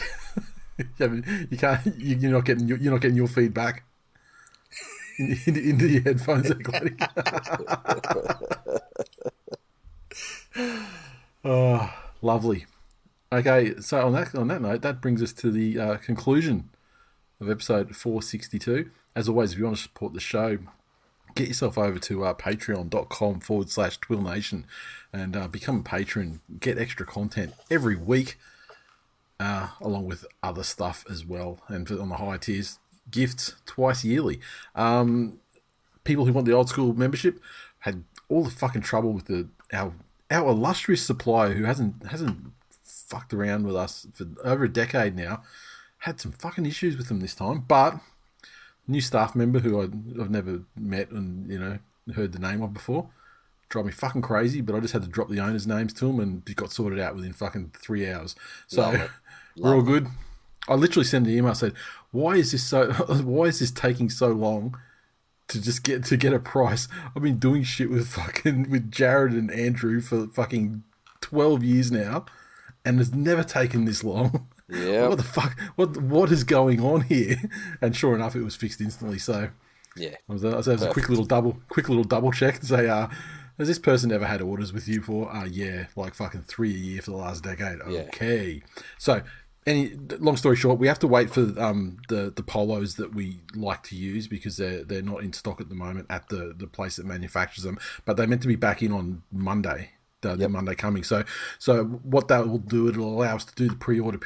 You can't. You're not getting your feedback into your headphones, Glennie. Oh, lovely. Okay, so on that note, that brings us to the conclusion of episode 462. As always, if you want to support the show, get yourself over to patreon.com/TWiL Nation and become a patron. Get extra content every week, along with other stuff as well. And on the higher tiers, gifts twice yearly. People who want the old school membership had all the fucking trouble with our illustrious supplier who hasn't fucked around with us for over a decade now. Had some fucking issues with them this time, but new staff member who I've never met and heard the name of before drove me fucking crazy. But I just had to drop the owners' names to them and it got sorted out within fucking 3 hours. So we're all good. I literally sent an email and said, "Why is this taking so long to just get a price? I've been doing shit with Jared and Andrew for fucking 12 years now, and it's never taken this long. Yeah. What the fuck? What is going on here?" And sure enough, it was fixed instantly. So yeah, it was a quick little double check and say, "Has this person ever had orders with you for?" Yeah, like fucking 3 a year for the last decade. Yeah. Okay, so. Long story short, we have to wait for the polos that we like to use because they're not in stock at the moment at the place that manufactures them. But they're meant to be back in on Monday, the Monday coming. So what that will do, it'll allow us to do the pre-order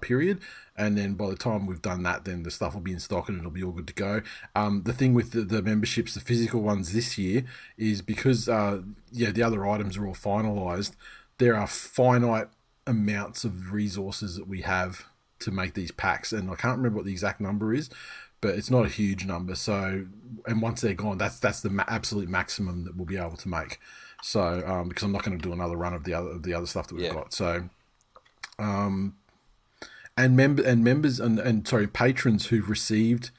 period, and then by the time we've done that, then the stuff will be in stock and it'll be all good to go. The thing with the memberships, the physical ones this year, is because the other items are all finalised. There are finite amounts of resources that we have to make these packs, and I can't remember what the exact number is, but it's not a huge number. So, and once they're gone, that's the absolute maximum that we'll be able to make. So, because I'm not going to do another run of the other stuff that we've got. So, patrons who've received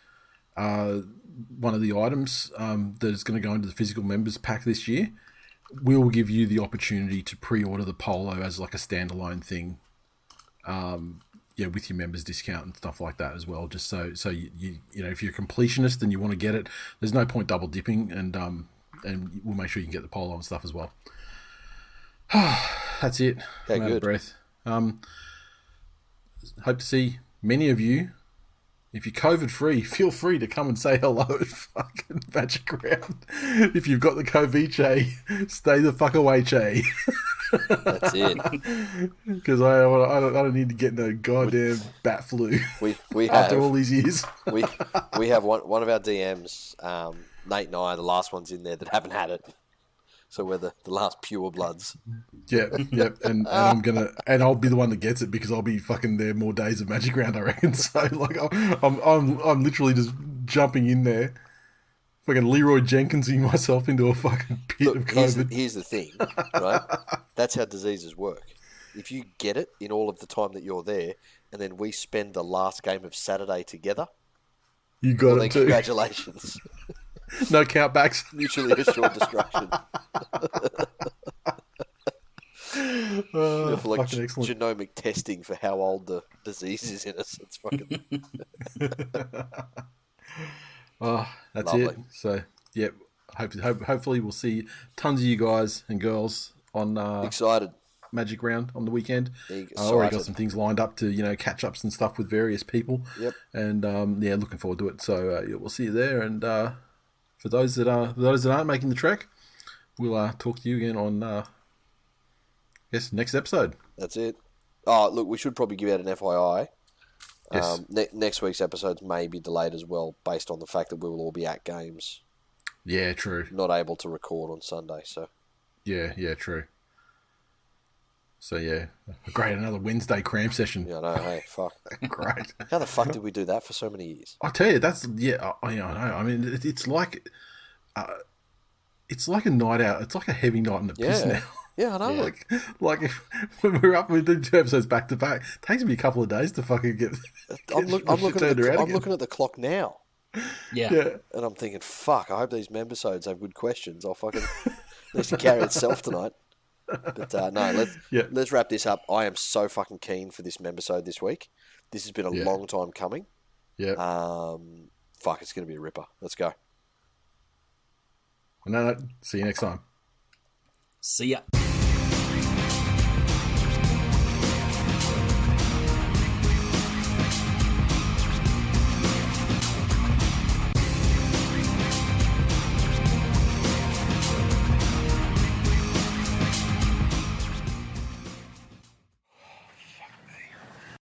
one of the items that is going to go into the physical members pack this year, we'll give you the opportunity to pre-order the polo as like a standalone thing, with your members discount and stuff like that as well. Just so you if you're a completionist and you want to get it, there's no point double dipping, and and we'll make sure you can get the polo and stuff as well. That's it. Okay, I'm out of good. breath. Hope to see many of you. If you're COVID free, feel free to come and say hello at fucking Magic Round. If you've got the COVID, stay the fuck away, Che. That's it. Because I don't need to get no goddamn bat flu We after have all these years. we have one of our DMs, Nate and I, the last ones in there that haven't had it. So we're the last pure bloods. Yep. And I'll be the one that gets it because I'll be fucking there more days of Magic Round, I reckon. So like I'm literally just jumping in there, fucking Leroy Jenkinsing myself into a fucking pit of COVID. Here's the thing, right? That's how diseases work. If you get it in all of the time that you're there, and then we spend the last game of Saturday together, You got it too. Congratulations. No countbacks. Mutually assured destruction. Oh, like fucking excellent. genomic testing for how old the disease is in us. It's fucking Oh, that's Lovely. it. So, yep. Hopefully we'll see tons of you guys and girls on excited. Magic Round on the weekend. I Excited. already got some things lined up to catch ups and stuff with various people. Yep. And looking forward to it. So we'll see you there. And for those that aren't making the trek, we'll talk to you again on next episode. That's it. Oh, look, we should probably give out an FYI. Yes. Next week's episodes may be delayed as well, based on the fact that we will all be at games, Yeah, true. not able to record on Sunday. So Yeah, true. So yeah, great. Another Wednesday cram session. yeah, no, hey, fuck. Great. How the fuck did we do that for so many years? I tell you, that's I know. I mean, it's like a night out. It's like a heavy night in the piss now. Yeah, I know. Like if, when we're up, we do 2 episodes back to back. It takes me a couple of days to fucking get. I'm looking at the clock now, Yeah. and I'm thinking, fuck. I hope these membersodes have good questions. I'll fucking needs to carry itself tonight. But no, let's wrap this up. I am so fucking keen for this membersode this week. This has been a long time coming. Yeah. Fuck, it's going to be a ripper. Let's go. No. See you next time. See ya.